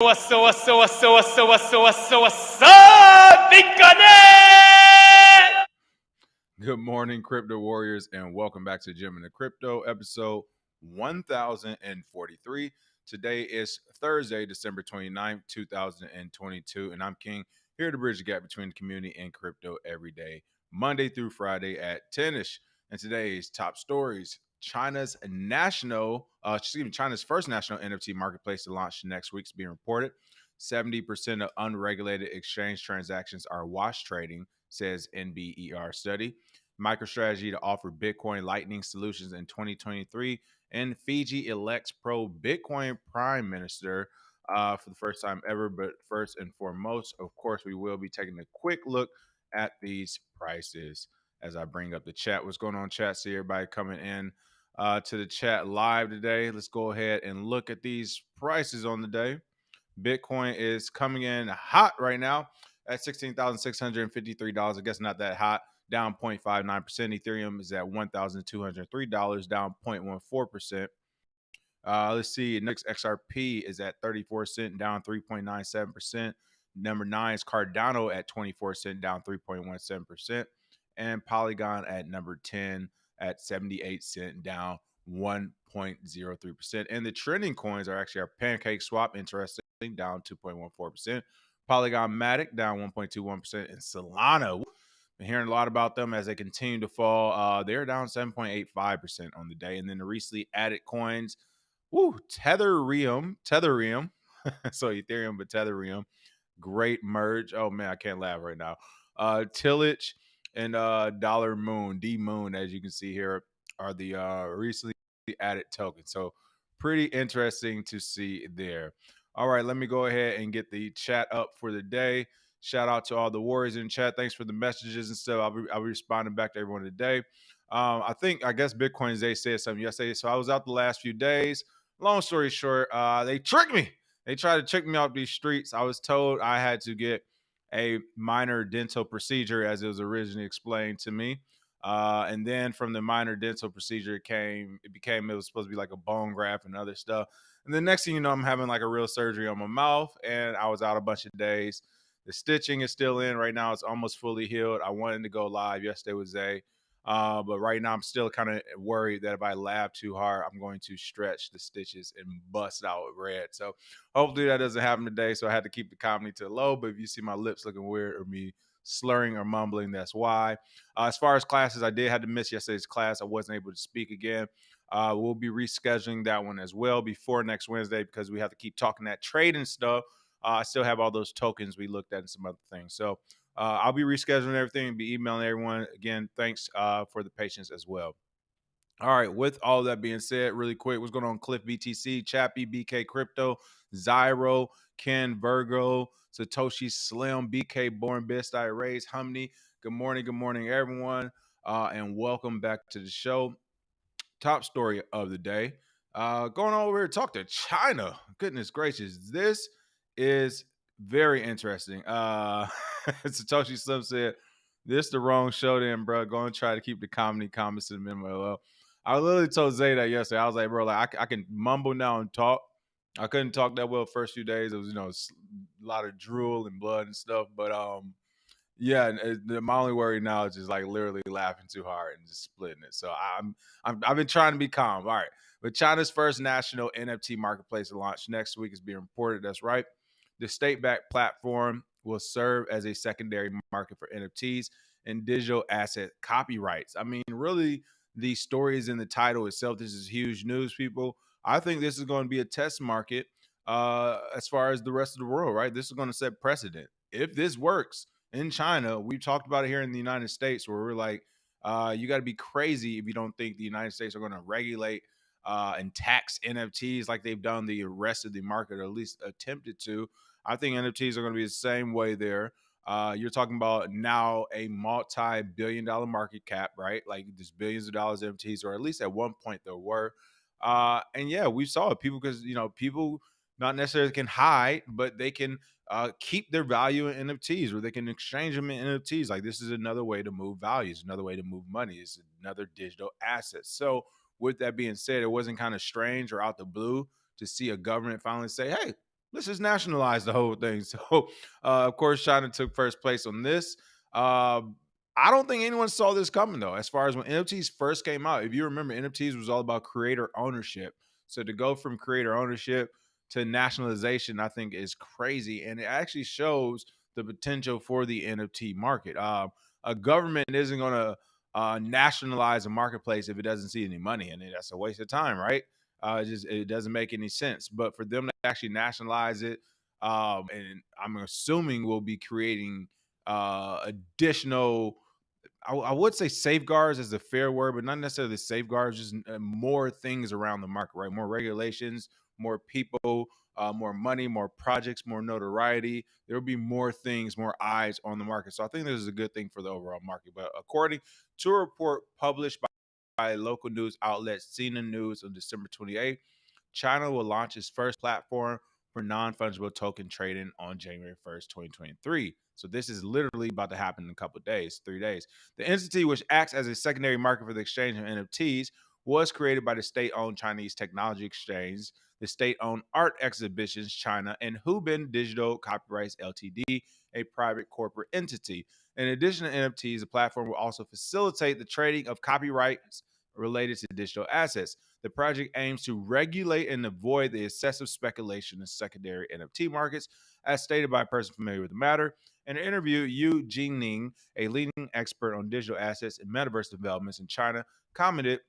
What's up, Bitcoin? Good morning, crypto warriors, and welcome back to Gem in the Crypto, episode 1043. Today is Thursday, December 29th, 2022, and I'm King, here to bridge the gap between the community and crypto every day, Monday through Friday at 10ish. And today's top stories: China's first national NFT marketplace to launch next week is being reported. 70% of unregulated exchange transactions are wash trading, says NBER study. MicroStrategy to offer Bitcoin Lightning solutions in 2023, and Fiji elects pro-Bitcoin prime minister for the first time ever. But first and foremost, of course, we will be taking a quick look at these prices as I bring up the chat. What's going on, chat? See everybody coming in to the chat live today. Let's go ahead and look at these prices on the day. Bitcoin is coming in hot right now at $16,653. I guess not that hot, down 0.59%. Ethereum is at $1,203, down 0.14%. Let's see. Next XRP is at 34 cents, down 3.97%. Number 9 is Cardano at 24 cents, down 3.17%. And Polygon at number 10 at 78 cents, down 1.03%. And the trending coins are actually our Pancake Swap, interesting, down 2.14%. Polygon Matic down 1.21%. And Solana, been hearing a lot about them as they continue to fall. They're down 7.85% on the day. And then the recently added coins, Tetherium. So Ethereum, but Tetherium. Great merge. Oh man, I can't laugh right now. Tillage and Dollar Moon, D Moon, as you can see here, are the recently added tokens. So pretty interesting to see there. All right, let me go ahead and get the chat up for the day. Shout out to all the warriors in chat. Thanks for the messages and stuff. I'll be responding back to everyone today. I guess Bitcoin Day said something yesterday. So I was out the last few days. Long story short, they tricked me. They tried to trick me off these streets. I was told I had to get a minor dental procedure, as it was originally explained to me. And then from the minor dental procedure, it was supposed to be like a bone graft and other stuff. And the next thing you know, I'm having like a real surgery on my mouth, and I was out a bunch of days. The stitching is still in right now. It's almost fully healed. I wanted to go live. Yesterday was but right now I'm still kind of worried that if I laugh too hard, I'm going to stretch the stitches and bust out red. So hopefully that doesn't happen today. So I had to keep the comedy to low. But if you see my lips looking weird or me slurring or mumbling, that's why. As far as classes, I did have to miss yesterday's class. I wasn't able to speak again. We'll be rescheduling that one as well before next Wednesday because we have to keep talking that trade and stuff. I still have all those tokens we looked at and some other things. So I'll be rescheduling everything, be emailing everyone. Again, thanks for the patience as well. All right, with all that being said, really quick, what's going on? Cliff BTC, Chappie, BK Crypto, Zyro, Ken Virgo, Satoshi Slim, BK Born Best I Raise, Humney. Good morning, everyone, and welcome back to the show. Top story of the day. Going on over here to talk to China. Goodness gracious, this is very interesting. Satoshi Slim said, "This the wrong show, then, bro. Go and try to keep the comments to the minimum." I literally told Zay that yesterday. I was like, bro, like I can mumble now and talk. I couldn't talk that well the first few days. It was, a lot of drool and blood and stuff. But yeah, my only worry now is just like literally laughing too hard and just splitting it. So I've been trying to be calm. All right, but China's first national NFT marketplace to launch next week is being reported. That's right. The state-backed platform will serve as a secondary market for NFTs and digital asset copyrights. I mean, really, the story is in the title itself. This is huge news, people. I think this is going to be a test market as far as the rest of the world, right? This is going to set precedent. If this works in China, we talked about it here in the United States, where we're like, you got to be crazy if you don't think the United States are going to regulate and tax NFTs like they've done the rest of the market, or at least attempted to. I think NFTs are going to be the same way there. You're talking about now a multi-billion-dollar market cap, right? Like there's billions of dollars NFTs, or at least at one point there were. And yeah, we saw it. People, because people not necessarily can hide, but they can keep their value in NFTs, or they can exchange them in NFTs. Like this is another way to move values, another way to move money. It's another digital asset. So with that being said, it wasn't kind of strange or out the blue to see a government finally say, hey, let's just nationalize the whole thing. So, of course, China took first place on this. I don't think anyone saw this coming, though. As far as when NFTs first came out, if you remember, NFTs was all about creator ownership. So to go from creator ownership to nationalization, I think is crazy, and it actually shows the potential for the NFT market. A government isn't going to nationalize a marketplace if it doesn't see any money in it. That's a waste of time, right? It doesn't make any sense. But for them to actually nationalize it, and I'm assuming we'll be creating additional. I would say safeguards is a fair word, but not necessarily safeguards. Just more things around the market, right? More regulations, more people, more money, more projects, more notoriety. There will be more things, more eyes on the market. So I think this is a good thing for the overall market. But according to a report published by local news outlet CNN News on December 28th, China will launch its first platform for non-fungible token trading on January 1st, 2023. So this is literally about to happen in a couple of days, 3 days. The entity, which acts as a secondary market for the exchange of NFTs, was created by the state-owned Chinese technology exchange, the state-owned art exhibitions China, and Hubin Digital Copyrights Ltd, a private corporate entity. In addition to NFTs, the platform will also facilitate the trading of copyrights related to digital assets. The project aims to regulate and avoid the excessive speculation in secondary NFT markets, as stated by a person familiar with the matter. In an interview, Yu Jingning, a leading expert on digital assets and metaverse developments in China, commented,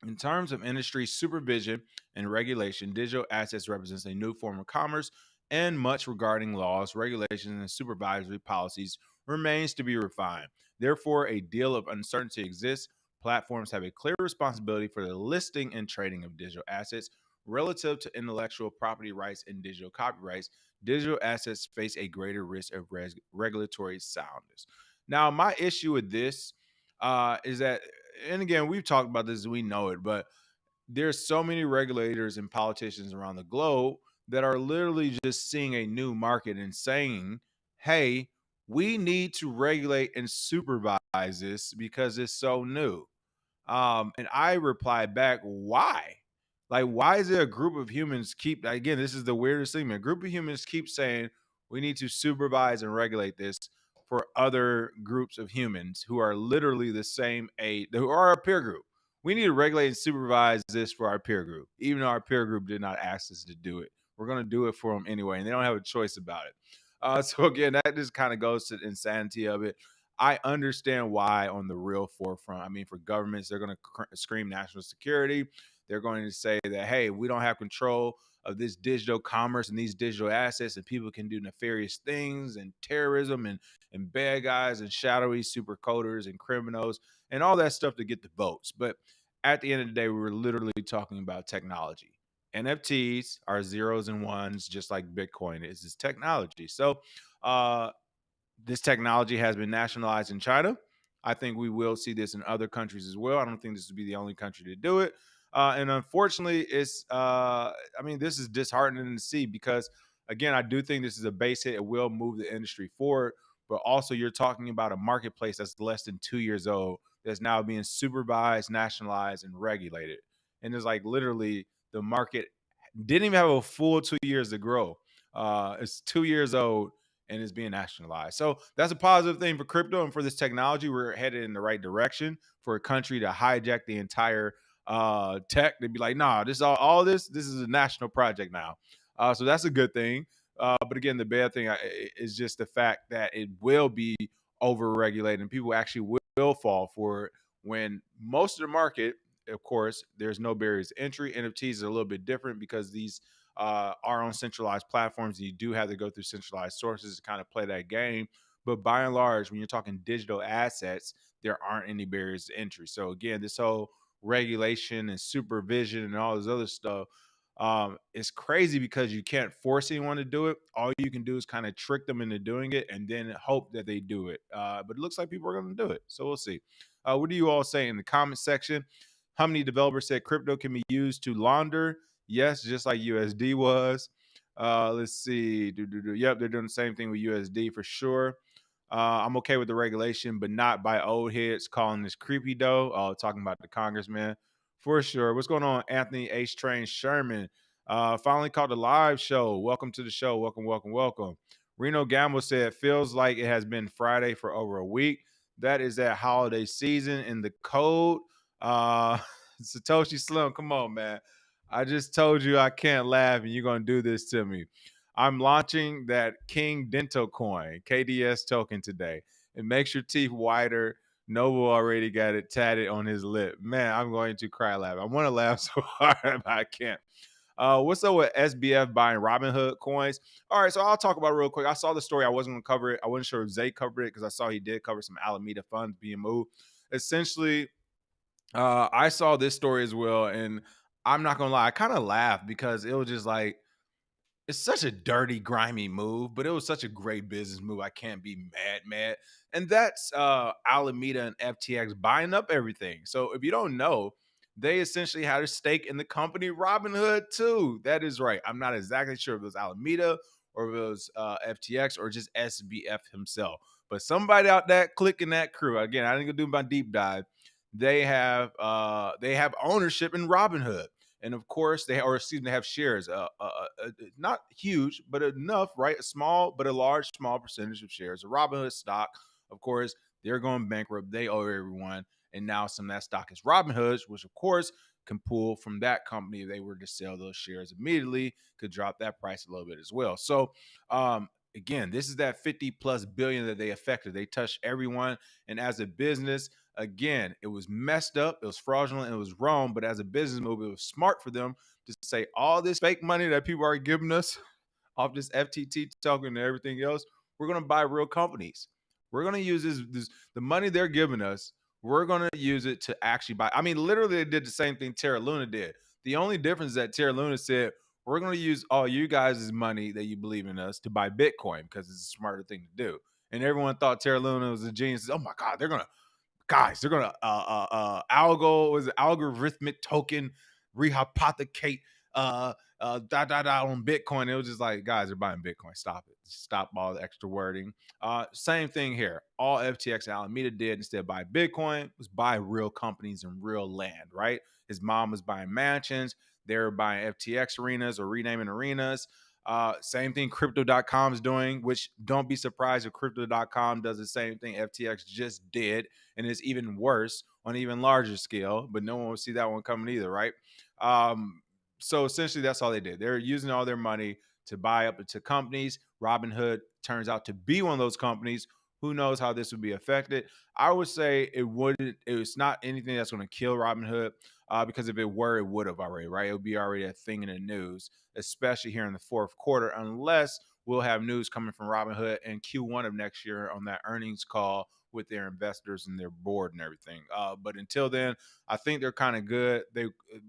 in terms of industry supervision and regulation, digital assets represents a new form of commerce, and much regarding laws, regulations, and supervisory policies remains to be refined. Therefore, a deal of uncertainty exists. Platforms have a clear responsibility for the listing and trading of digital assets. Relative to intellectual property rights and digital copyrights, digital assets face a greater risk of regulatory soundness. Now, my issue with this is that, and again, we've talked about this, we know it, but there's so many regulators and politicians around the globe that are literally just seeing a new market and saying, hey, we need to regulate and supervise this because it's so new. And I replied back, why? Like, why is it a group of humans keep, again, this is the weirdest thing, man. A group of humans keep saying we need to supervise and regulate this for other groups of humans who are literally the same age, who are our peer group. We need to regulate and supervise this for our peer group, even though our peer group did not ask us to do it. We're going to do it for them anyway, and they don't have a choice about it. So again, that just kind of goes to the insanity of it. I understand why on the real forefront. I mean, for governments, they're going to scream national security. They're going to say that, hey, we don't have control of this digital commerce and these digital assets, and people can do nefarious things and terrorism and bad guys and shadowy super coders and criminals and all that stuff to get the votes. But at the end of the day, we were literally talking about technology. NFTs are zeros and ones, just like Bitcoin is. It's technology. So, this technology has been nationalized in China. I think we will see this in other countries as well. I don't think this will be the only country to do it. And unfortunately, I mean, this is disheartening to see because, again, I do think this is a base hit. It will move the industry forward. But also, you're talking about a marketplace that's less than 2 years old that's now being supervised, nationalized, and regulated. And it's like literally the market didn't even have a full 2 years to grow. It's 2 years old and is being nationalized. So that's a positive thing for crypto and for this technology. We're headed in the right direction for a country to hijack the entire tech. They'd be like, nah, this all this is a national project now. So that's a good thing. But again, the bad thing is just the fact that it will be overregulated and people actually will fall for it when most of the market, of course, there's no barriers to entry. NFTs are a little bit different because these are on centralized platforms. You do have to go through centralized sources to kind of play that game. But by and large, when you're talking digital assets, there aren't any barriers to entry. So again, this whole regulation and supervision and all this other stuff, it's crazy because you can't force anyone to do it. All you can do is kind of trick them into doing it and then hope that they do it. But it looks like people are going to do it. So we'll see. What do you all say in the comment section? How many developers said crypto can be used to launder? Yes, just like USD was. Let's see. Yep, they're doing the same thing with USD for sure. I'm okay with the regulation, but not by old heads calling this creepy though. Talking about the congressman for sure. What's going on, Anthony H. Train Sherman? Finally caught the live show. Welcome to the show. Welcome, welcome, welcome. Reno Gamble said, feels like it has been Friday for over a week. That is that holiday season in the code. Satoshi Slim, come on, man. I just told you I can't laugh and you're going to do this to me. I'm launching that King Dental coin, KDS token today. It makes your teeth whiter. Noble already got it tatted on his lip. Man, I'm going to cry laugh. I want to laugh so hard, but I can't. What's up with SBF buying Robinhood coins? All right, so I'll talk about it real quick. I saw the story. I wasn't going to cover it. I wasn't sure if Zay covered it because I saw he did cover some Alameda funds being moved. Essentially, I saw this story as well, and I'm not going to lie. I kind of laughed because it was just like, it's such a dirty, grimy move, but it was such a great business move. I can't be mad. And that's Alameda and FTX buying up everything. So if you don't know, they essentially had a stake in the company Robinhood too. That is right. I'm not exactly sure if it was Alameda or if it was FTX or just SBF himself. But somebody out that clique in that crew, again, I didn't go do my deep dive. They have ownership in Robinhood. And of course, they have shares, not huge, but enough, right? A small, but a small percentage of shares of Robinhood stock. Of course, they're going bankrupt. They owe everyone. And now some of that stock is Robinhood's, which of course can pull from that company. If they were to sell those shares immediately, could drop that price a little bit as well. So, again, this is that 50 plus billion that they affected. They touched everyone. And as a business, again, it was messed up, it was fraudulent, it was wrong. But as a business move, it was smart for them to say all this fake money that people are giving us off this FTT token and everything else, we're going to buy real companies. We're going to use this the money they're giving us. We're going to use it to actually buy. I mean, literally, they did the same thing Terra Luna did. The only difference is that Terra Luna said, we're going to use all you guys' money that you believe in us to buy Bitcoin because it's a smarter thing to do. And everyone thought Terra Luna was a genius. Oh my God, they're going to algorithmic token rehypothecate on Bitcoin. It was just like, guys, they're buying Bitcoin. Stop it. Stop all the extra wording. Same thing here. All FTX and Alameda did instead of buy Bitcoin was buy real companies and real land, right? His mom was buying mansions. They were buying FTX arenas or renaming arenas. Same thing crypto.com is doing, which don't be surprised if crypto.com does the same thing FTX just did. And it's even worse on an even larger scale, but no one will see that one coming either, right? So essentially, that's all they did. They're using all their money to buy up into companies. Robinhood turns out to be one of those companies. Who knows how this would be affected? I would say it wouldn't. It's not anything that's going to kill Robinhood because if it were, it would have already, right? It would be already a thing in the news, especially here in the fourth quarter, unless we'll have news coming from Robinhood in Q1 of next year on that earnings call with their investors and their board and everything. But until then, I think they're kind of good.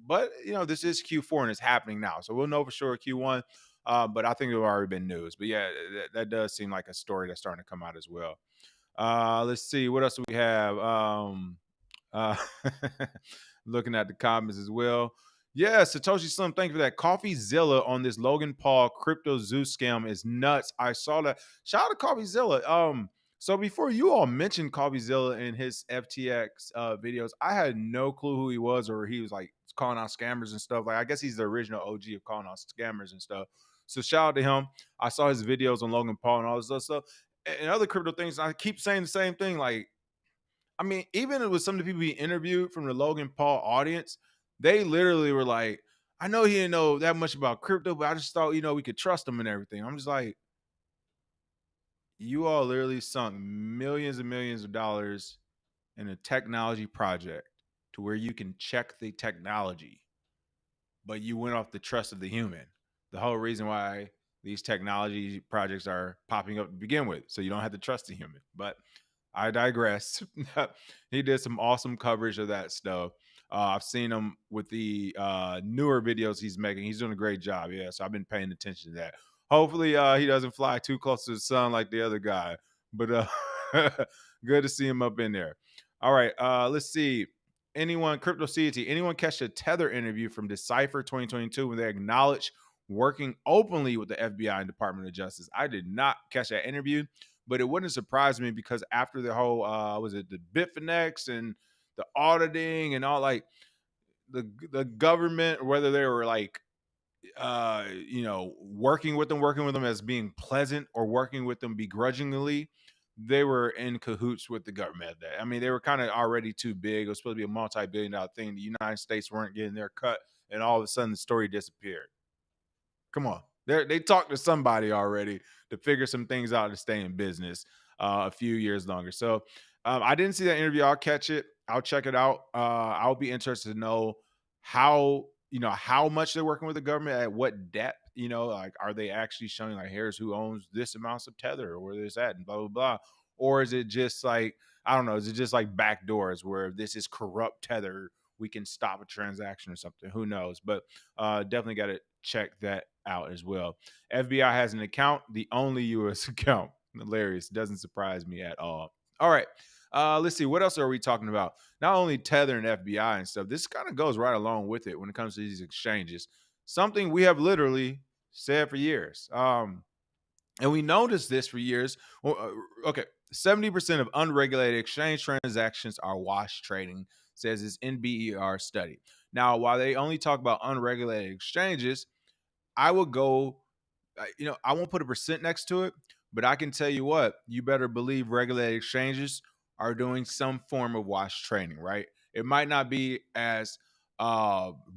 But this is Q4 and it's happening now, so we'll know for sure Q1. But I think it already been news. But yeah, that does seem like a story that's starting to come out as well. Let's see what else do we have. Uh, looking at the comments as well. Yeah, Satoshi Slim, thank you for that. CoffeeZilla on this Logan Paul crypto zoo scam is nuts. I saw that. Shout out to CoffeeZilla. So before you all mentioned CoffeeZilla in his FTX videos, I had no clue who he was, or he was like calling out scammers and stuff. Like, I guess he's the original OG of calling out scammers and stuff. So shout out to him. I saw his videos on Logan Paul and all this other stuff. And other crypto things. I keep saying the same thing. Like, I mean, even with some of the people he interviewed from the Logan Paul audience, they literally were like, I know he didn't know that much about crypto, but I just thought, we could trust him and everything. I'm just like, you all literally sunk millions and millions of dollars in a technology project to where you can check the technology, but you went off the trust of the human. The whole reason why these technology projects are popping up to begin with, so you don't have to trust the human. But I digress. He did some awesome coverage of that stuff. I've seen him with the newer videos he's making. He's doing a great job. Yeah, so I've been paying attention to that. Hopefully, he doesn't fly too close to the sun like the other guy. But good to see him up in there. All right, let's see. Crypto CT, anyone catch a Tether interview from Decipher 2022 when they acknowledged working openly with the FBI and Department of Justice? I did not catch that interview, but it wouldn't surprise me because after the whole was it the Bitfinex and the auditing and all, like the government, whether they were like working with them as being pleasant or working with them begrudgingly, they were in cahoots with the government. I mean, they were kind of already too big. It was supposed to be a multi-billion-dollar thing. The United States weren't getting their cut, and all of a sudden the story disappeared. Come on. They talked to somebody already to figure some things out to stay in business a few years longer. So I didn't see that interview. I'll catch it. I'll check it out. I'll be interested to know how much they're working with the government, at what depth. Like, are they actually showing like, here's who owns this amounts of tether or where this at and blah blah blah, or is it just like, I don't know, is it just like backdoors where this is corrupt tether? We can stop a transaction or something. Who knows? But definitely got to check that out as well. FBI has an account, the only U.S. account. Hilarious. Doesn't surprise me at all. All right. Let's see. What else are we talking about? Not only Tether and FBI and stuff. This kind of goes right along with it when it comes to these exchanges. Something we have literally said for years. And we noticed this for years. Okay. 70% of unregulated exchange transactions are wash trading, says this NBER study. Now, while they only talk about unregulated exchanges, I would go, I won't put a percent next to it, but I can tell you what, you better believe regulated exchanges are doing some form of wash trading, right? It might not be as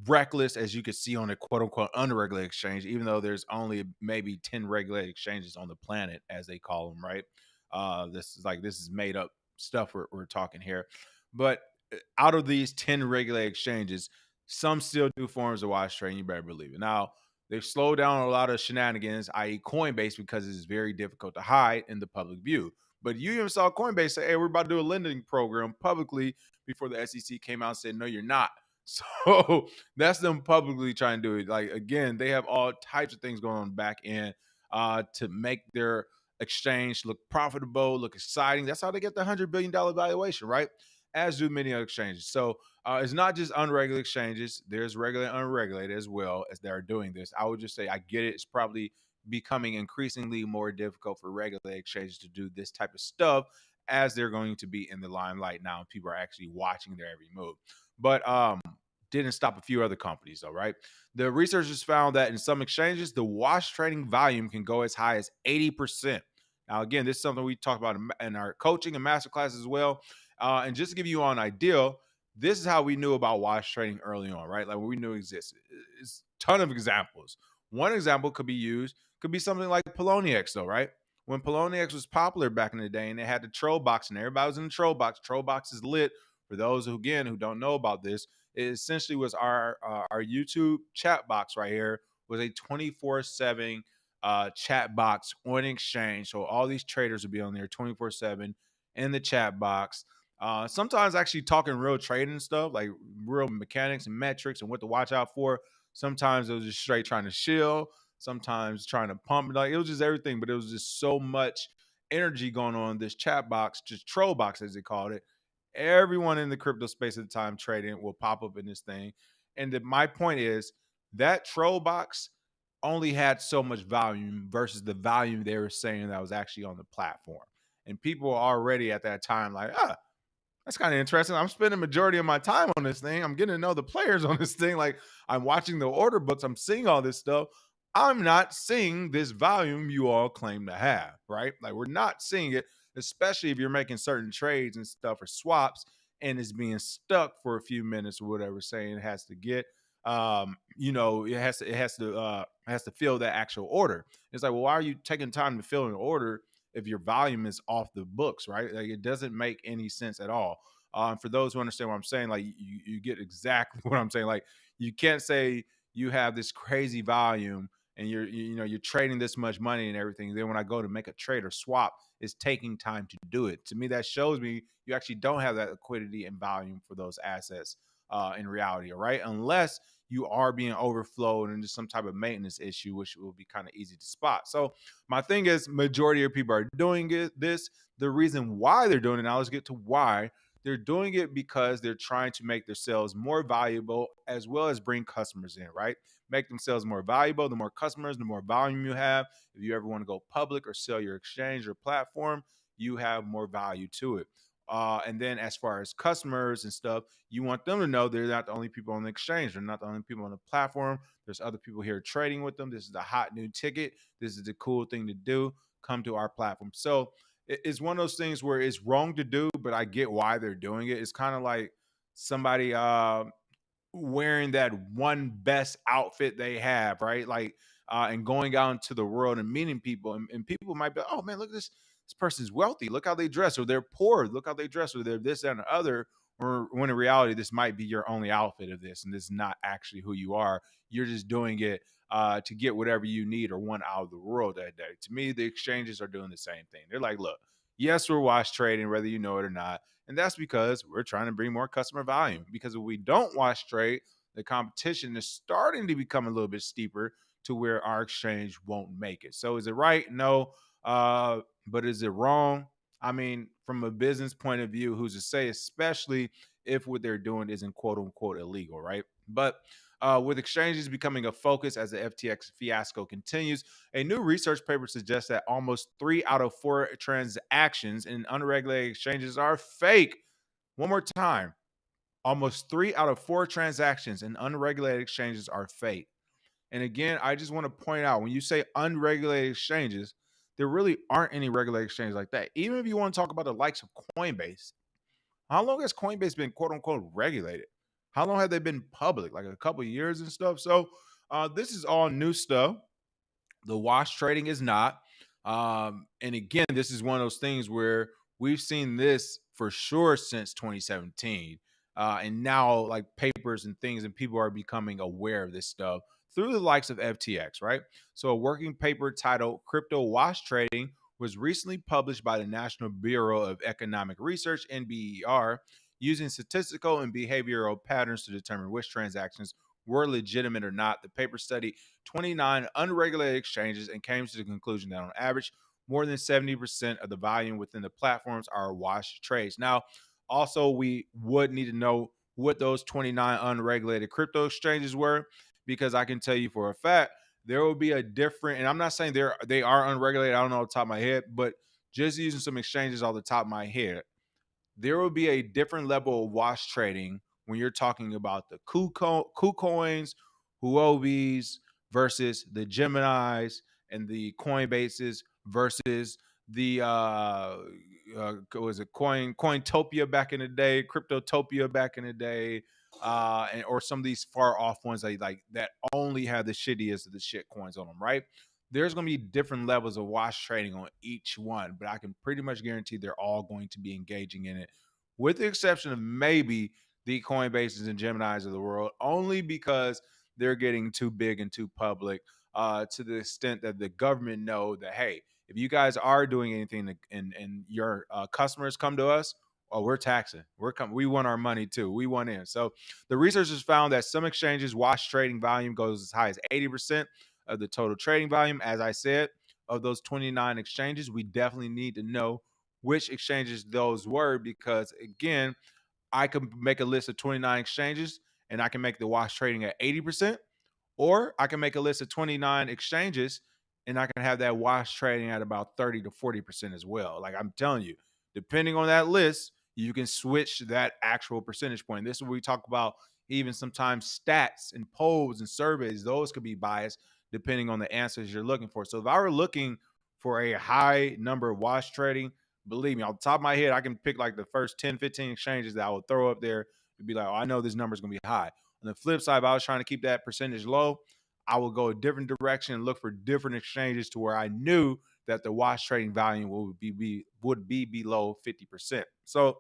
reckless as you could see on a quote unquote unregulated exchange, even though there's only maybe 10 regulated exchanges on the planet, as they call them, right? This is made up stuff we're talking here. But out of these 10 regulated exchanges, some still do forms of wash trading. You better believe it. Now, they've slowed down a lot of shenanigans, i.e., Coinbase, because it is very difficult to hide in the public view. But you even saw Coinbase say, hey, we're about to do a lending program publicly before the SEC came out and said, no, you're not. So that's them publicly trying to do it. Like, again, they have all types of things going on back end to make their exchange look profitable, look exciting. That's how they get the $100 billion valuation, right? As do many other exchanges. So it's not just unregulated exchanges. There's regulated and unregulated as well as they're doing this. I would just say I get it. It's probably becoming increasingly more difficult for regulated exchanges to do this type of stuff as they're going to be in the limelight now. People are actually watching their every move. But didn't stop a few other companies though, right? The researchers found that in some exchanges, the wash trading volume can go as high as 80%. Now, again, this is something we talk about in our coaching and master classes as well. And just to give you an idea, this is how we knew about wash trading early on, right? Like, we knew it existed. It's a ton of examples. One example could be something like Poloniex, though, right? When Poloniex was popular back in the day and they had the troll box and everybody was in the troll box is lit. For those who don't know about this, it essentially was our YouTube chat box right here was a 24/7 chat box on exchange. So all these traders would be on there 24/7 in the chat box. Sometimes actually talking real trading stuff, like real mechanics and metrics and what to watch out for. Sometimes it was just straight trying to shill, sometimes trying to pump. Like, it was just everything, but it was just so much energy going on in this chat box, just troll box as they called it. Everyone in the crypto space at the time trading will pop up in this thing. And my point is that troll box only had so much volume versus the volume they were saying that was actually on the platform. And people were already at that time like, that's kind of interesting. I'm spending majority of my time on this thing. I'm getting to know the players on this thing. Like, I'm watching the order books. I'm seeing all this stuff. I'm not seeing this volume you all claim to have, right? Like, we're not seeing it, especially if you're making certain trades and stuff or swaps and it's being stuck for a few minutes or whatever, saying it has to get it has to fill that actual order. It's like, well, why are you taking time to fill an order if your volume is off the books, right? Like, it doesn't make any sense at all. For those who understand what I'm saying, like, you get exactly what I'm saying. Like, you can't say you have this crazy volume and you're trading this much money and everything. Then when I go to make a trade or swap, it's taking time to do it. To me, that shows me you actually don't have that liquidity and volume for those assets in reality, all right? Unless you are being overflowed into some type of maintenance issue, which will be kind of easy to spot. So my thing is, majority of people are doing this. The reason why they're doing it, now let's get to why. They're doing it because they're trying to make their sales more valuable as well as bring customers in, right? Make themselves more valuable. The more customers, the more volume you have. If you ever want to go public or sell your exchange or platform, you have more value to it. And then as far as customers and stuff, you want them to know they're not the only people on the exchange. They're not the only people on the platform. There's other people here trading with them. This is the hot new ticket. This is the cool thing to do. Come to our platform. So it's one of those things where it's wrong to do, but I get why they're doing it. It's kind of like somebody wearing that one best outfit they have, right? Like, and going out into the world and meeting people, and people might be, oh man, look at this. This person's wealthy. Look how they dress, or they're poor. Look how they dress, or they're this, that, and the other. Or when in reality, this might be your only outfit of this, and this is not actually who you are. You're just doing it to get whatever you need or want out of the world that day. To me, the exchanges are doing the same thing. They're like, look, yes, we're wash trading, whether you know it or not. And that's because we're trying to bring more customer volume. Because if we don't wash trade, the competition is starting to become a little bit steeper to where our exchange won't make it. So is it right? No. But is it wrong? I mean, from a business point of view, who's to say, especially if what they're doing isn't quote unquote illegal, right? But with exchanges becoming a focus as the FTX fiasco continues, a new research paper suggests that almost 3 out of 4 transactions in unregulated exchanges are fake. One more time. Almost 3 out of 4 transactions in unregulated exchanges are fake. And again, I just want to point out when you say unregulated exchanges, there really aren't any regulated exchanges like that. Even if you want to talk about the likes of Coinbase, how long has Coinbase been quote unquote regulated? How long have they been public? Like a couple of years and stuff. So this is all new stuff. The wash trading is not. And again, this is one of those things where we've seen this for sure since 2017. And now, like papers and things, and people are becoming aware of this stuff through the likes of FTX, right? So, a working paper titled Crypto Wash Trading was recently published by the National Bureau of Economic Research, NBER, using statistical and behavioral patterns to determine which transactions were legitimate or not. The paper studied 29 unregulated exchanges and came to the conclusion that on average, more than 70% of the volume within the platforms are wash trades. Now, also, we would need to know what those 29 unregulated crypto exchanges were, because I can tell you for a fact there will be a different, and I'm not saying they are unregulated, I don't know off the top of my head, but just using some exchanges off the top of my head, there will be a different level of wash trading when you're talking about the KuCoins, Huobi's versus the Geminis and the Coinbases versus the what was it Cointopia back in the day, Cryptotopia back in the day, and or some of these far off ones that only have the shittiest of the shit coins on them, right? There's going to be different levels of wash trading on each one, but I can pretty much guarantee they're all going to be engaging in it, with the exception of maybe the Coinbases and Geminis of the world, only because they're getting too big and too public, to the extent that the government know that, hey, if you guys are doing anything and your customers come to us, oh, we're taxing. We want our money too. We want in. So the researchers found that some exchanges wash trading volume goes as high as 80% of the total trading volume. As I said, of those 29 exchanges, we definitely need to know which exchanges those were, because again, I could make a list of 29 exchanges and I can make the wash trading at 80%, or I can make a list of 29 exchanges and I can have that wash trading at about 30 to 40% as well. Like I'm telling you, depending on that list, you can switch that actual percentage point. This is where we talk about even sometimes stats and polls and surveys. Those could be biased depending on the answers you're looking for. So if I were looking for a high number of wash trading, believe me, off the top of my head, I can pick like the first 10, 15 exchanges that I would throw up there and be like, oh, I know this number is going to be high. On the flip side, if I was trying to keep that percentage low, I would go a different direction and look for different exchanges to where I knew that the wash trading volume would be below 50%. So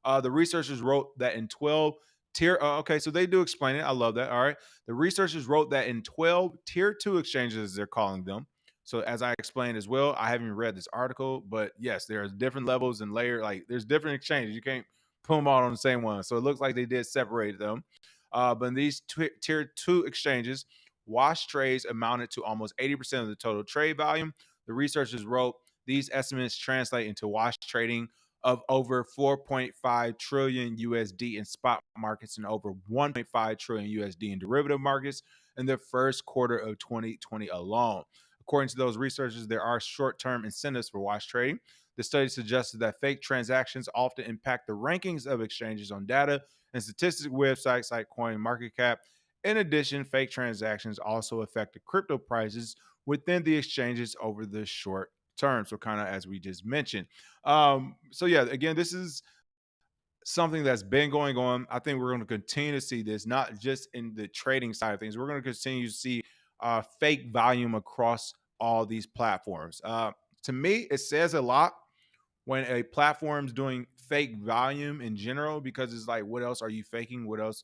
the researchers wrote that in 12 tier. Okay, so they do explain it. I love that. All right. The researchers wrote that in 12 tier 2 exchanges, as they're calling them. So as I explained as well, I haven't read this article, but yes, there's different levels and layer. Like there's different exchanges. You can't put them all on the same one. So it looks like they did separate them. But in these tier 2 exchanges, wash trades amounted to almost 80% of the total trade volume. The researchers wrote these estimates translate into wash trading of over 4.5 trillion USD in spot markets and over 1.5 trillion USD in derivative markets in the first quarter of 2020 alone. According to those researchers, there are short-term incentives for wash trading. The study suggested that fake transactions often impact the rankings of exchanges on data and statistic websites like CoinMarketCap. In addition, fake transactions also affect the crypto prices within the exchanges over the short term. So, kind of as we just mentioned. So, yeah, again, this is something that's been going on. I think we're going to continue to see this, not just in the trading side of things. We're going to continue to see fake volume across all these platforms. To me, it says a lot when a platform's doing fake volume in general, because it's like, what else are you faking? What else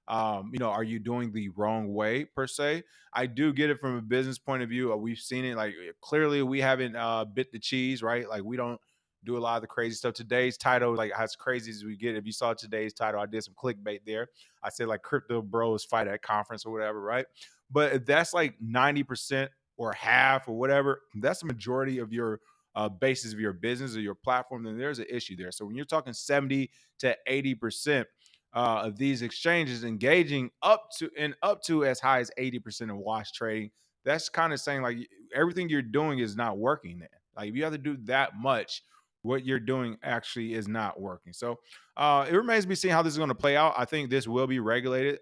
are you doing the wrong way per se? I do get it from a business point of view. We've seen it, like, clearly we haven't bit the cheese, right? Like, we don't do a lot of the crazy stuff. Today's title, like, as crazy as we get, if you saw today's title, I did some clickbait there. I said like crypto bros fight at conference or whatever, right? But if that's like 90% or half or whatever, that's the majority of your basis of your business or your platform, then there's an issue there. So when you're talking 70 to 80% of these exchanges engaging up to as high as 80% of wash trading, that's kind of saying like everything you're doing is not working there. Like, if you have to do that much, what you're doing actually is not working. So it remains to be seen how this is going to play out. I think this will be regulated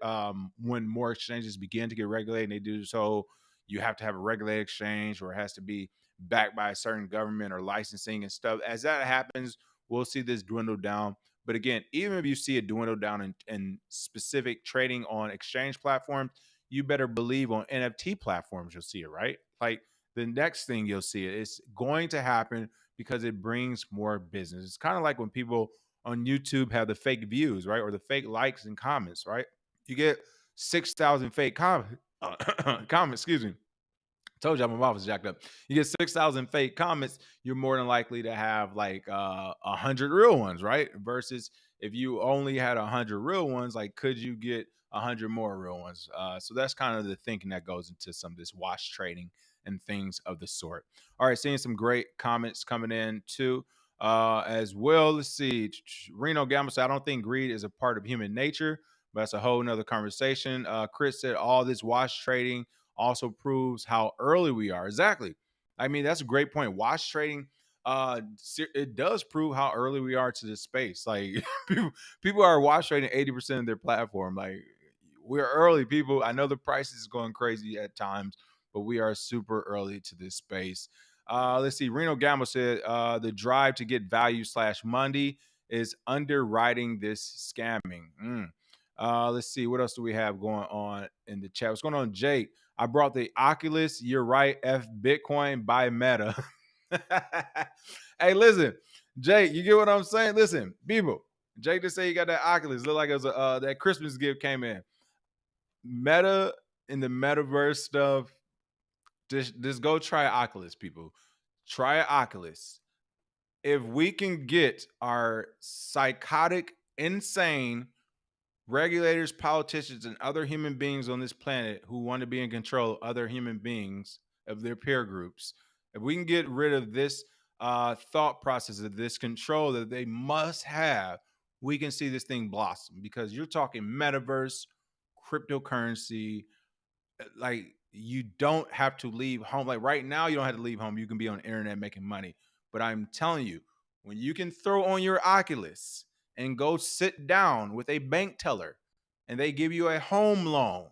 when more exchanges begin to get regulated. And they do so, you have to have a regulated exchange, or it has to be backed by a certain government or licensing and stuff. As that happens, we'll see this dwindle down. But again, even if you see it dwindle down in specific trading on exchange platforms, you better believe on NFT platforms you'll see it, right? Like, the next thing you'll see it, it's going to happen because it brings more business. It's kind of like when people on YouTube have the fake views, right? Or the fake likes and comments, right? You get 6,000 fake comments, excuse me. Told you my mouth was jacked up. You get 6,000 fake comments, you're more than likely to have like 100 real ones, right? Versus if you only had 100 real ones, like, could you get 100 more real ones? So that's kind of the thinking that goes into some of this wash trading and things of the sort. All right, seeing some great comments coming in too as well. Let's see. Reno Gamma said, I don't think greed is a part of human nature, but that's a whole nother conversation. Chris said, all this wash trading also proves how early we are. Exactly. I mean, that's a great point. Wash trading, it does prove how early we are to this space. Like, people are wash trading 80% of their platform. Like, we're early, people. I know the price is going crazy at times, but we are super early to this space. Let's see. Reno Gamma said the drive to get value / Monday is underwriting this scamming. Let's see. What else do we have going on in the chat? What's going on, Jake? I brought the Oculus. You're right. F Bitcoin by Meta. Hey, listen, Jake, you get what I'm saying? Listen, people, Jake just say you got that Oculus. Look like it was that Christmas gift came in. Meta in the metaverse stuff. Just go try Oculus, people. Try Oculus. If we can get our psychotic, insane regulators, politicians, and other human beings on this planet who want to be in control of other human beings of their peer groups, if we can get rid of this thought process, of this control that they must have, we can see this thing blossom. Because you're talking metaverse, cryptocurrency, like, you don't have to leave home. Like, right now, you don't have to leave home. You can be on the internet making money. But I'm telling you, when you can throw on your Oculus and go sit down with a bank teller and they give you a home loan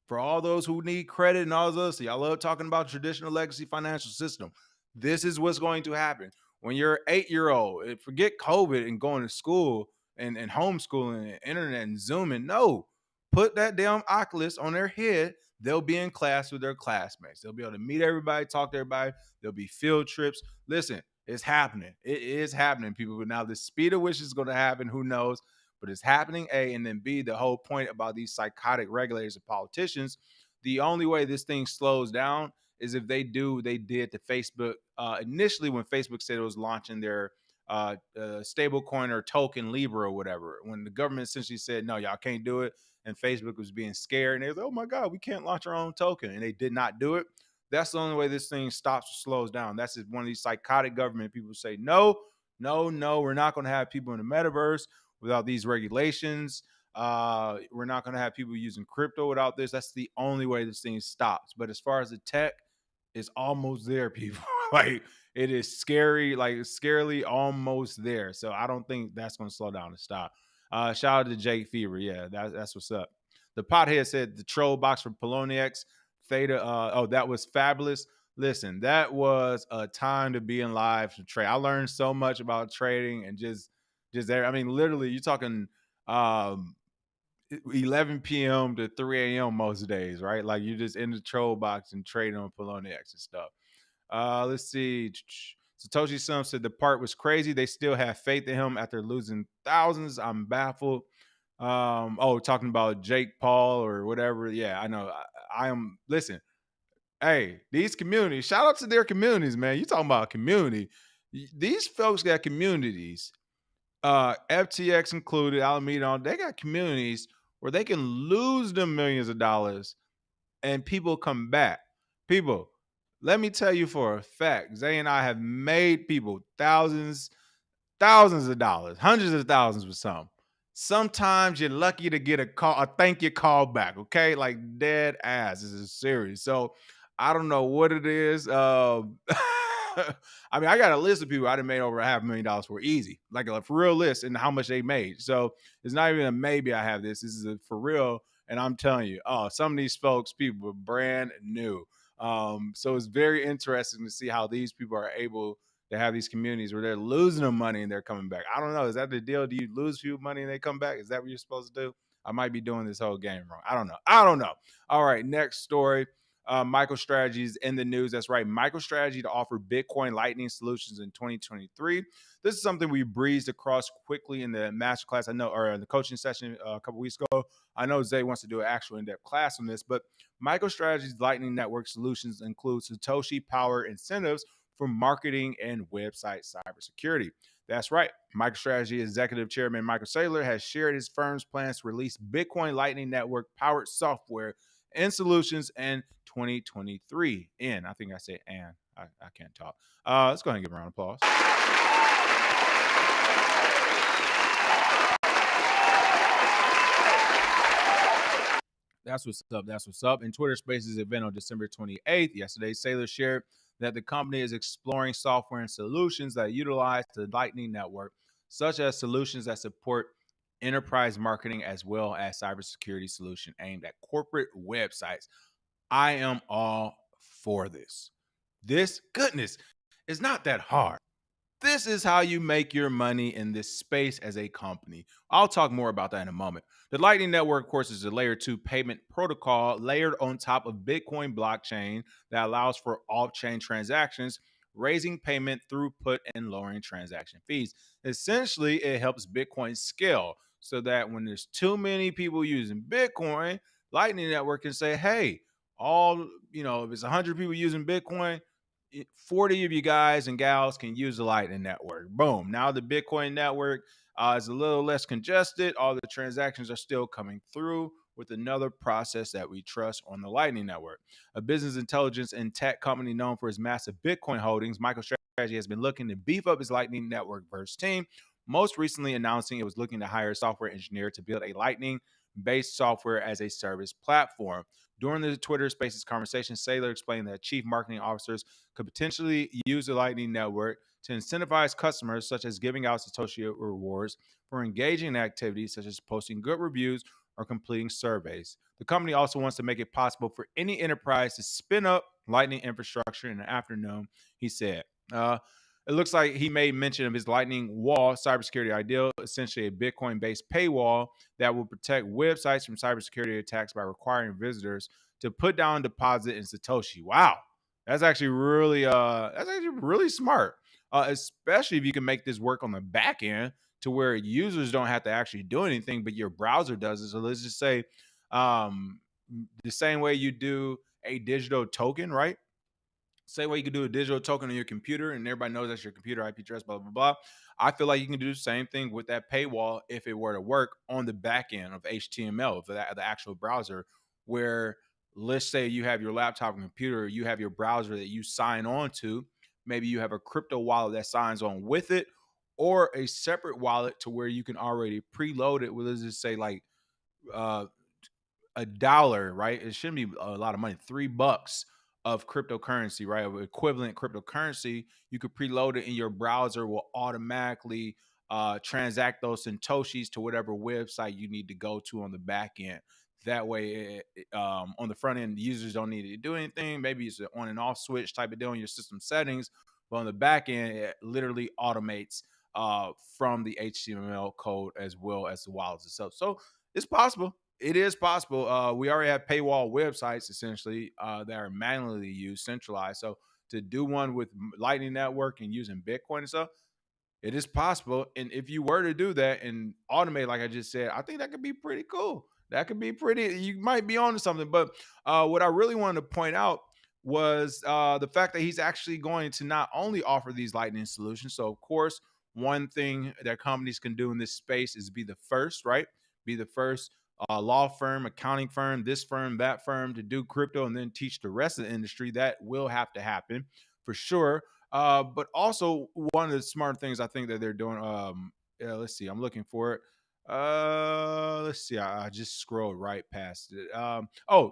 for all those who need credit and all those, so y'all love talking about traditional legacy financial system. This is what's going to happen when you're 8-year-old. Forget COVID and going to school and homeschooling and internet and Zooming. No, put that damn Oculus on their head. They'll be in class with their classmates. They'll be able to meet everybody, talk to everybody. There'll be field trips. Listen, it's happening. It is happening, people. But now the speed of which is going to happen, who knows? But it's happening, A. And then B, the whole point about these psychotic regulators and politicians, the only way this thing slows down is if they do, they did to Facebook initially when Facebook said it was launching their stable coin or token Libra or whatever, when the government essentially said, no, y'all can't do it. And Facebook was being scared and they was like, oh my God, we can't launch our own token. And they did not do it. That's the only way this thing stops or slows down. That's one of these psychotic government people say, no, no, no, we're not going to have people in the metaverse without these regulations. We're not going to have people using crypto without this. That's the only way this thing stops. But as far as the tech, it's almost there, people. Like, it is scary, like scarily almost there. So I don't think that's going to slow down and stop. Shout out to Jake Fever. Yeah, that's what's up. The pothead said the troll box for Poloniex Theta. Oh, that was fabulous. Listen, that was a time to be in live to trade. I learned so much about trading and just there. I mean, literally, you're talking um 11 p.m. to 3 a.m. most days, right? Like you just in the troll box and trading on Poloniex and stuff. Let's see. Satoshi Son said the part was crazy. They still have faith in him after losing thousands. I'm baffled. Talking about Jake Paul or whatever. Yeah, I know. I am. Listen, hey, these communities. Shout out to their communities, man. You talking about community? These folks got communities. FTX included, Alameda. They got communities where they can lose them millions of dollars and people come back. People, let me tell you for a fact, Zay and I have made people thousands of dollars, hundreds of thousands with some. Sometimes you're lucky to get a thank you call back, okay? Like dead ass. This is serious. So I don't know what it is. I mean, I got a list of people I done made over $500,000 for easy, like a for real list and how much they made. So it's not even a maybe I have this. This is a for real. And I'm telling you, some of these folks, people are brand new. So it's very interesting to see how these people are able to have these communities where they're losing them money and they're coming back. I don't know. Is that the deal? Do you lose people money and they come back? Is that what you're supposed to do? I might be doing this whole game wrong. I don't know. All right, next story. MicroStrategy is in the news. That's right. MicroStrategy to offer Bitcoin Lightning solutions in 2023. This is something we breezed across quickly in the masterclass. I know, or in the coaching session a couple weeks ago. I know Zay wants to do an actual in-depth class on this, but MicroStrategy's Lightning Network solutions include Satoshi Power incentives for marketing and website cybersecurity. That's right. MicroStrategy Executive Chairman Michael Saylor has shared his firm's plans to release Bitcoin Lightning Network powered software and solutions in 2023. I think I said I can't talk. Let's go ahead and give a round of applause. That's what's up. That's what's up. In Twitter Spaces event on December 28th, yesterday, Saylor shared that the company is exploring software and solutions that utilize the Lightning Network, such as solutions that support enterprise marketing as well as cybersecurity solution aimed at corporate websites. I am all for this. This goodness is not that hard. This is how you make your money in this space as a company. I'll talk more about that in a moment. The Lightning Network, of course, is a layer 2 payment protocol layered on top of Bitcoin blockchain that allows for off-chain transactions, raising payment throughput and lowering transaction fees. Essentially, it helps Bitcoin scale so that when there's too many people using Bitcoin, Lightning Network can say, hey, if it's 100 people using Bitcoin, 40 of you guys and gals can use the Lightning Network. Boom. Now the Bitcoin network is a little less congested. All the transactions are still coming through with another process that we trust on the Lightning Network. A business intelligence and tech company known for its massive Bitcoin holdings, MicroStrategy has been looking to beef up its Lightning Network verse team, most recently announcing it was looking to hire a software engineer to build a Lightning-based software as a service platform. During the Twitter Spaces conversation, Saylor explained that chief marketing officers could potentially use the Lightning Network to incentivize customers, such as giving out Satoshi rewards for engaging in activities such as posting good reviews or completing surveys. The company also wants to make it possible for any enterprise to spin up Lightning infrastructure in the afternoon, he said. It looks like he made mention of his Lightning Wall cybersecurity ideal, essentially a Bitcoin-based paywall that will protect websites from cybersecurity attacks by requiring visitors to put down deposit in Satoshi. Wow, that's actually really smart, especially if you can make this work on the back end to where users don't have to actually do anything, but your browser does it. So let's just say the same way you do a digital token, right? Same way you can do a digital token on your computer and everybody knows that's your computer IP address, blah, blah, blah. I feel like you can do the same thing with that paywall if it were to work on the back end of HTML, of the actual browser, where let's say you have your laptop and computer, you have your browser that you sign on to. Maybe you have a crypto wallet that signs on with it or a separate wallet to where you can already preload it with, let's just say like $1, right? It shouldn't be a lot of money, $3 of cryptocurrency, right? Of equivalent cryptocurrency, you could preload it in your browser, will automatically transact those Satoshis to whatever website you need to go to on the back end. That way, on the front end, the users don't need to do anything. Maybe it's an on and off switch type of deal in your system settings. But on the back end, it literally automates from the HTML code as well as the wallets itself. So it's possible. It is possible. We already have paywall websites essentially that are manually used, centralized. So to do one with Lightning Network and using Bitcoin and stuff, it is possible. And if you were to do that and automate, like I just said, I think that could be pretty cool. That could be pretty, you might be on to something. But what I really wanted to point out was the fact that he's actually going to not only offer these Lightning solutions. So, of course, one thing that companies can do in this space is be the first, right? Be the first law firm, accounting firm, this firm, that firm to do crypto and then teach the rest of the industry. That will have to happen for sure. But also one of the smart things I think that they're doing. Yeah, let's see. I'm looking for it. Let's see. I just scrolled right past it.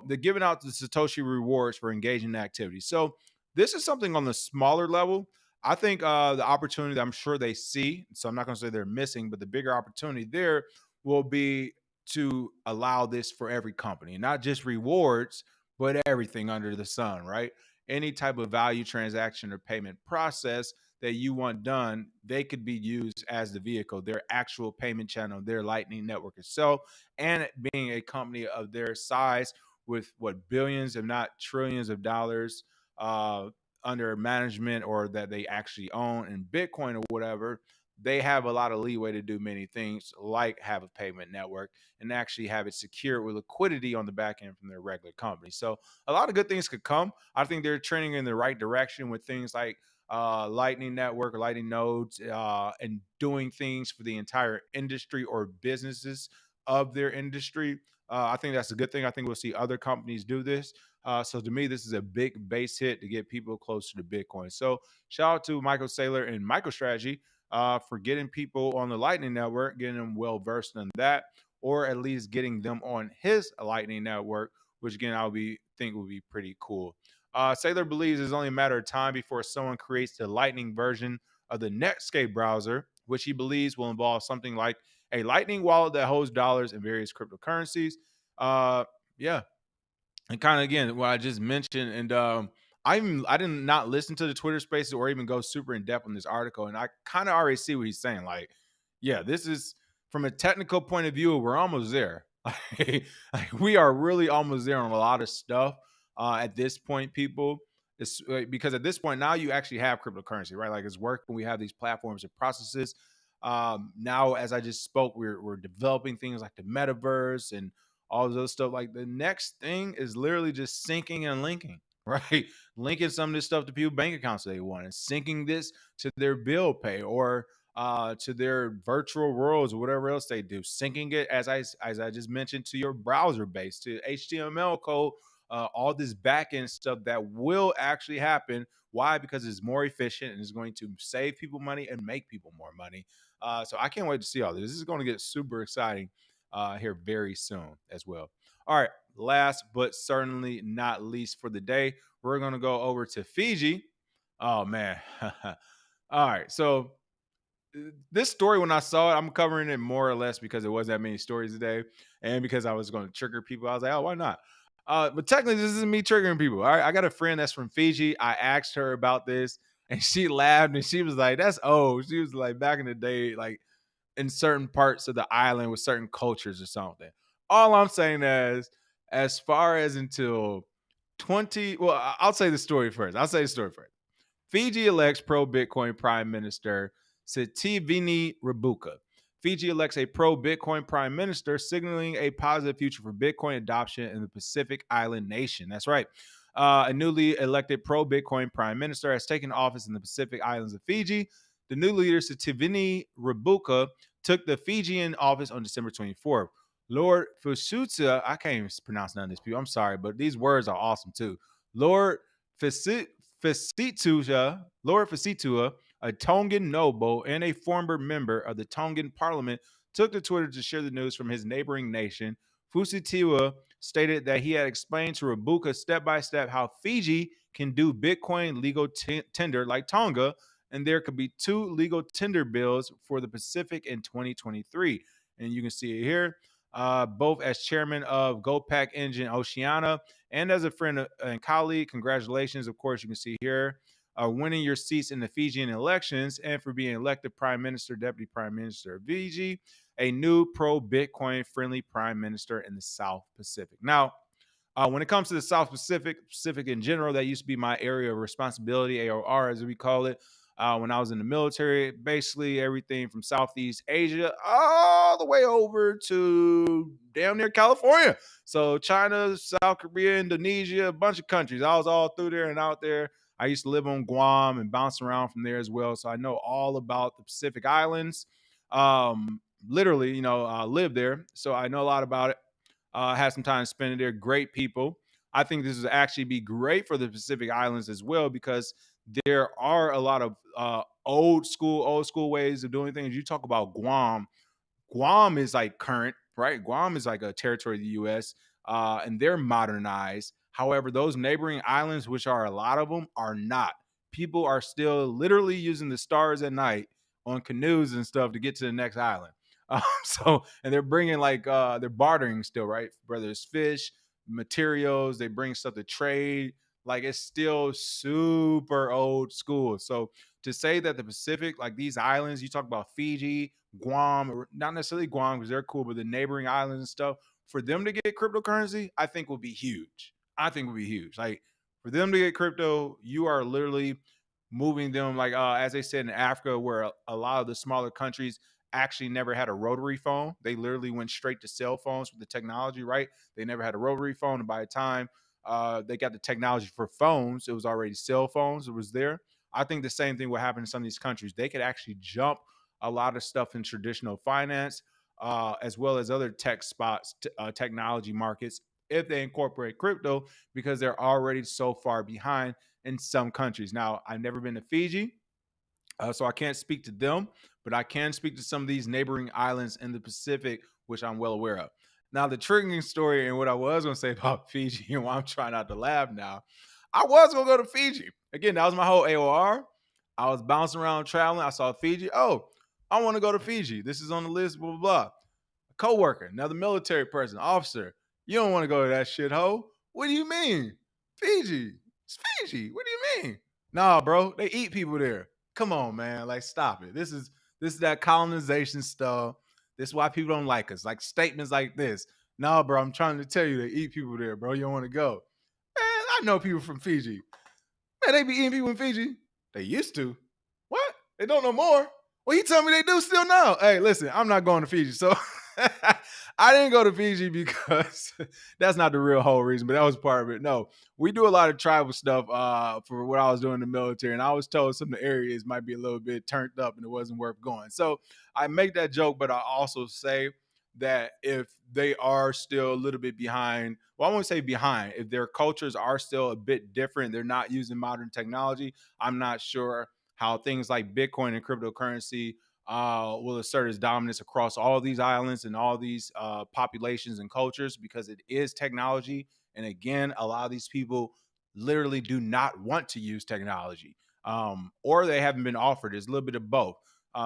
They're giving out the Satoshi rewards for engaging in activity. So this is something on the smaller level. I think the opportunity that I'm sure they see. So I'm not going to say they're missing, but the bigger opportunity there will be to allow this for every company, not just rewards, but everything under the sun, right? Any type of value transaction or payment process that you want done, they could be used as the vehicle, their actual payment channel, their Lightning Network itself, and being a company of their size with what billions, if not trillions of dollars uh, under management or that they actually own in Bitcoin or whatever, they have a lot of leeway to do many things like have a payment network and actually have it secure with liquidity on the back end from their regular company. So a lot of good things could come. I think they're trending in the right direction with things like Lightning Network or Lightning nodes and doing things for the entire industry or businesses of their industry. I think that's a good thing. I think we'll see other companies do this. So to me, this is a big base hit to get people closer to Bitcoin. So shout out to Michael Saylor and MicroStrategy for getting people on the Lightning Network, getting them well versed in that, or at least getting them on his Lightning Network, which again think would be pretty cool. Saylor believes it's only a matter of time before someone creates the Lightning version of the Netscape browser, which he believes will involve something like a Lightning wallet that holds dollars and various cryptocurrencies. Yeah, and kind of again what I just mentioned, and I did not listen to the Twitter Spaces or even go super in depth on this article, and I kind of already see what he's saying. Like, yeah, this is from a technical point of view, we're almost there. Like, we are really almost there on a lot of stuff at this point, people. It's because at this point now you actually have cryptocurrency, right? Like it's working. We have these platforms and processes. Now, as I just spoke, we're developing things like the metaverse and all those stuff. Like the next thing is literally just syncing and linking, right? Linking some of this stuff to people's bank accounts they want and syncing this to their bill pay or to their virtual worlds or whatever else they do. Syncing it, as I just mentioned, to your browser base, to HTML code, all this backend stuff that will actually happen. Why? Because it's more efficient and it's going to save people money and make people more money. So I can't wait to see all this. This is going to get super exciting here very soon as well. All right, last but certainly not least for the day, we're going to go over to Fiji. Oh, man. All right, so this story, when I saw it, I'm covering it more or less because there wasn't that many stories today and because I was going to trigger people. I was like, oh, why not? But technically, this isn't me triggering people. All right, I got a friend that's from Fiji. I asked her about this and she laughed and she was like, that's old. She was like, back in the day, like in certain parts of the island with certain cultures or something. All I'm saying is, as far as until 20, well, I'll say the story first. Fiji elects pro Bitcoin Prime Minister Sitiveni Rabuka. Fiji elects a pro Bitcoin Prime Minister, signaling a positive future for Bitcoin adoption in the Pacific Island nation. That's right. A newly elected pro Bitcoin Prime Minister has taken office in the Pacific Islands of Fiji. The new leader, Sitiveni Rabuka, took the Fijian office on December 24th. Lord Fusuta, I can't even pronounce none of these people. I'm sorry, but these words are awesome too. Lord Fesitua, a Tongan noble and a former member of the Tongan parliament, took to Twitter to share the news from his neighboring nation. Fusitiwa stated that he had explained to Rabuka step by step how Fiji can do Bitcoin legal tender like Tonga, and there could be 2 legal tender bills for the Pacific in 2023. And you can see it here, both as chairman of GoPac Engine Oceania and as a friend and colleague. Congratulations, of course, you can see here, winning your seats in the Fijian elections and for being elected Prime Minister, Deputy Prime Minister of Fiji, a new pro-Bitcoin friendly Prime Minister in the South Pacific. Now, when it comes to the South Pacific in general, that used to be my area of responsibility, AOR as we call it. When I was in the military, basically everything from Southeast Asia all the way over to damn near California. So China, South Korea, Indonesia, a bunch of countries. I was all through there and out there. I used to live on Guam and bounce around from there as well. So I know all about the Pacific Islands. Literally, I lived there. So I know a lot about it. Had some time spending there. Great people. I think this would actually be great for the Pacific Islands as well, because there are a lot of old school ways of doing things. You talk about Guam. Guam is like current, right? Guam is like a territory of the U.S. And they're modernized. However, those neighboring islands, which are a lot of them, are not. People are still literally using the stars at night on canoes and stuff to get to the next island. And they're bringing they're bartering still, right? Whether it's fish, materials, they bring stuff to trade. Like it's still super old school. So to say that the Pacific, like these islands, you talk about Fiji, Guam, or not necessarily Guam because they're cool, but the neighboring islands and stuff, for them to get cryptocurrency, I think would be huge. I think would be huge. Like for them to get crypto, you are literally moving them, like as they said in Africa, where a lot of the smaller countries actually never had a rotary phone. They literally went straight to cell phones with the technology, right? They never had a rotary phone, and by the time they got the technology for phones, it was already cell phones. It was there. I think the same thing will happen in some of these countries. They could actually jump a lot of stuff in traditional finance, as well as other tech spots, technology markets, if they incorporate crypto, because they're already so far behind in some countries. Now, I've never been to Fiji, so I can't speak to them, but I can speak to some of these neighboring islands in the Pacific, which I'm well aware of. Now, the triggering story and what I was going to say about Fiji, and why I'm trying not to laugh now, I was going to go to Fiji. Again, that was my whole AOR. I was bouncing around traveling. I saw Fiji. Oh, I want to go to Fiji. This is on the list, blah, blah, blah. A coworker, another military person, officer. You don't want to go to that shithole. What do you mean? Fiji. It's Fiji. What do you mean? Nah, bro. They eat people there. Come on, man. Like, stop it. This is that colonization stuff. This is why people don't like us. Like statements like this. Nah, bro. I'm trying to tell you they eat people there, bro. You don't want to go. Man, I know people from Fiji. Man, they be eating people in Fiji. They used to. What? They don't know more. Well, he tell me they do still now. Hey, listen, I'm not going to Fiji. So I didn't go to Fiji because that's not the real whole reason, but that was part of it. No, we do a lot of tribal stuff for what I was doing in the military. And I was told some of the areas might be a little bit turned up and it wasn't worth going. So I make that joke, but I also say that if they are still a little bit behind, well, I won't say behind, if their cultures are still a bit different, they're not using modern technology, I'm not sure how things like Bitcoin and cryptocurrency will assert its dominance across all these islands and all these populations and cultures, because it is technology. And again, a lot of these people literally do not want to use technology, or they haven't been offered. It's a little bit of both.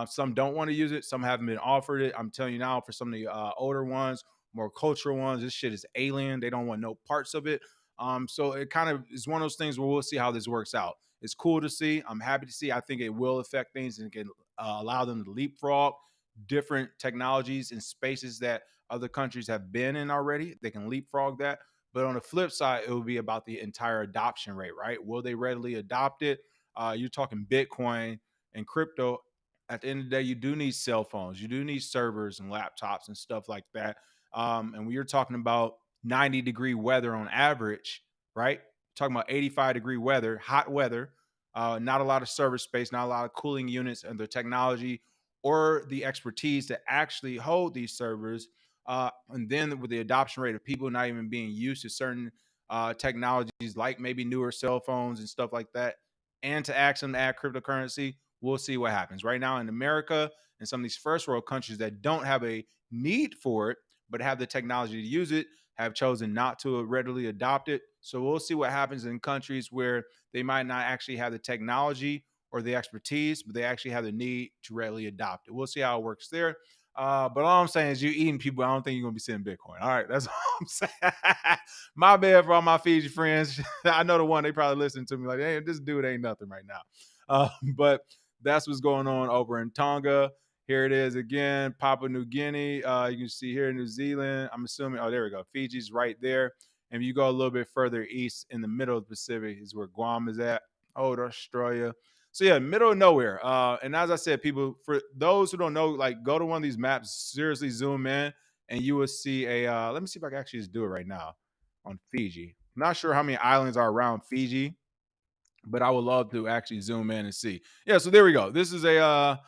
Some don't want to use it. Some haven't been offered it. I'm telling you now, for some of the older ones, more cultural ones, this shit is alien. They don't want no parts of it. So it kind of is one of those things where we'll see how this works out. It's cool to see. I'm happy to see. I think it will affect things and can allow them to leapfrog different technologies in spaces that other countries have been in already. They can leapfrog that. But on the flip side, it will be about the entire adoption rate, right? Will they readily adopt it? You're talking Bitcoin and crypto. At the end of the day, you do need cell phones. You do need servers and laptops and stuff like that. And when you're talking about 90-degree weather on average, right? Talking about 85-degree weather, hot weather, not a lot of server space, not a lot of cooling units and the technology or the expertise to actually hold these servers. And then with the adoption rate of people not even being used to certain technologies like maybe newer cell phones and stuff like that, and to ask them to add cryptocurrency, we'll see what happens. Right now in America and some of these first world countries that don't have a need for it, but have the technology to use it, have chosen not to readily adopt it. So we'll see what happens in countries where they might not actually have the technology or the expertise, but they actually have the need to readily adopt it. We'll see how it works there. But all I'm saying is, you eating people, I don't think you're gonna be sending Bitcoin. All right, that's all I'm saying. My bad for all my Fiji friends. I know the one, they probably listening to me like, hey, this dude ain't nothing right now. But that's what's going on over in Tonga. Here it is again, Papua New Guinea. You can see here in New Zealand. I'm assuming, oh, there we go. Fiji's right there. And you go a little bit further east in the middle of the Pacific is where Guam is at. Oh, Australia. So yeah, middle of nowhere. And as I said, people, for those who don't know, like, go to one of these maps, seriously zoom in, and you will see a. Let me see if I can actually just do it right now on Fiji. I'm not sure how many islands are around Fiji, but I would love to actually zoom in and see. Yeah, so there we go. This is a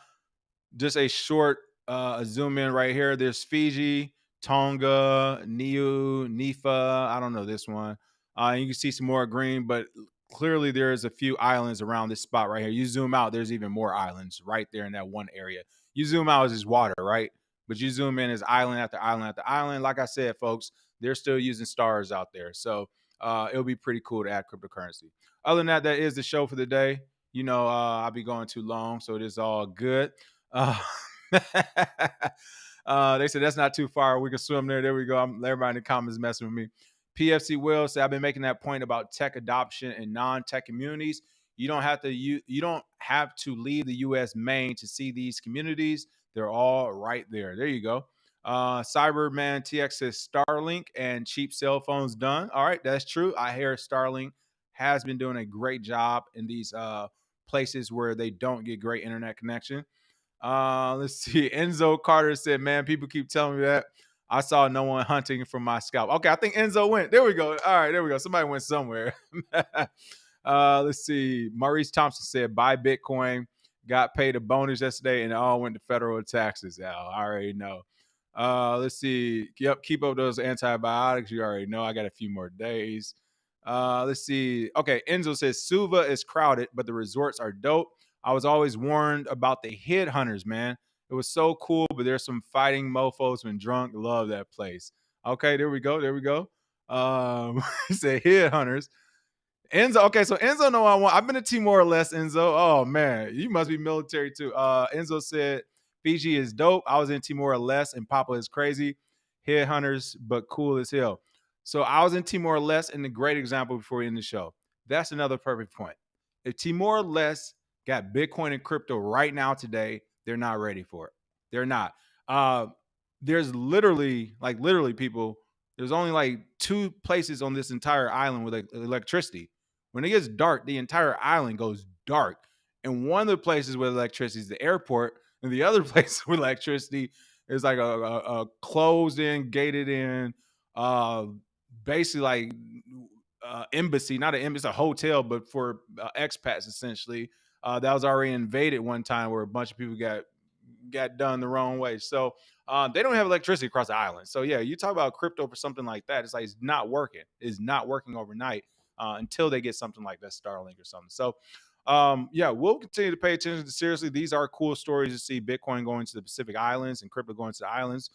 just a short zoom in right here. There's Fiji, Tonga, Niue, Nifa. I don't know this one. You can see some more green, but clearly there's a few islands around this spot right here. You zoom out, there's even more islands right there in that one area. You zoom out, it's just water, right? But you zoom in, is island after island after island. Like I said, folks, they're still using stars out there. So it'll be pretty cool to add cryptocurrency. Other than that, that is the show for the day. I'll be going too long, so it is all good. Uh, they said that's not too far. We can swim there. There we go. Everybody in the comments messing with me. PFC Will said, I've been making that point about tech adoption in non-tech communities. You don't have to leave the U.S. main to see these communities. They're all right there. There you go. Cyberman TX says Starlink and cheap cell phones done. All right, that's true. I hear Starlink has been doing a great job in these places where they don't get great internet connection. Let's see. Enzo Carter said, man, people keep telling me that. I saw no one hunting for my scalp. Okay, I think Enzo went. There we go. All right, there we go. Somebody went somewhere. Let's see. Maurice Thompson said, buy Bitcoin. Got paid a bonus yesterday, and it all went to federal taxes. I already know. Let's see. Yep, keep up those antibiotics. You already know. I got a few more days. Let's see. Okay, Enzo says, Suva is crowded, but the resorts are dope. I was always warned about the head hunters, man. It was so cool, but there's some fighting mofos when drunk. Love that place. Okay, there we go. There we go. He said head hunters. Enzo. Okay, so Enzo know I want. I've been to Timor-Leste, Enzo. Oh man, you must be military too. Enzo said Fiji is dope. I was in Timor-Leste and Papa is crazy. Head hunters, but cool as hell. So I was in Timor-Leste, and a great example before we end the show. That's another perfect point. If Timor-Leste got Bitcoin and crypto right now today, they're not ready for it. They're not. There's literally people. There's only like 2 places on this entire island with electricity. When it gets dark, the entire island goes dark. And one of the places with electricity is the airport, and the other place with electricity is like a closed in, gated in, basically like embassy, not an embassy, a hotel, but for expats essentially. That was already invaded one time where a bunch of people got done the wrong way. So they don't have electricity across the island. So yeah, you talk about crypto for something like that. It's like it's not working. It's not working overnight until they get something like that Starlink or something. So yeah, we'll continue to pay attention to seriously. These are cool stories to see Bitcoin going to the Pacific Islands and crypto going to the islands.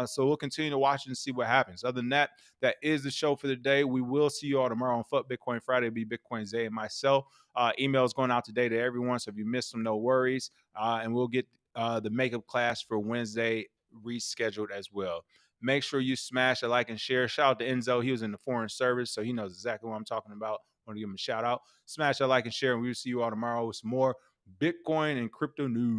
So we'll continue to watch and see what happens. Other than that, that is the show for the day. We will see you all tomorrow on Fuck Bitcoin Friday. It'll be Bitcoin Zay and myself. Emails going out today to everyone. So if you missed them, no worries. And we'll get the makeup class for Wednesday rescheduled as well. Make sure you smash a like and share. Shout out to Enzo. He was in the foreign service, so he knows exactly what I'm talking about. Want to give him a shout out. Smash a like and share, and we'll see you all tomorrow with some more Bitcoin and crypto news.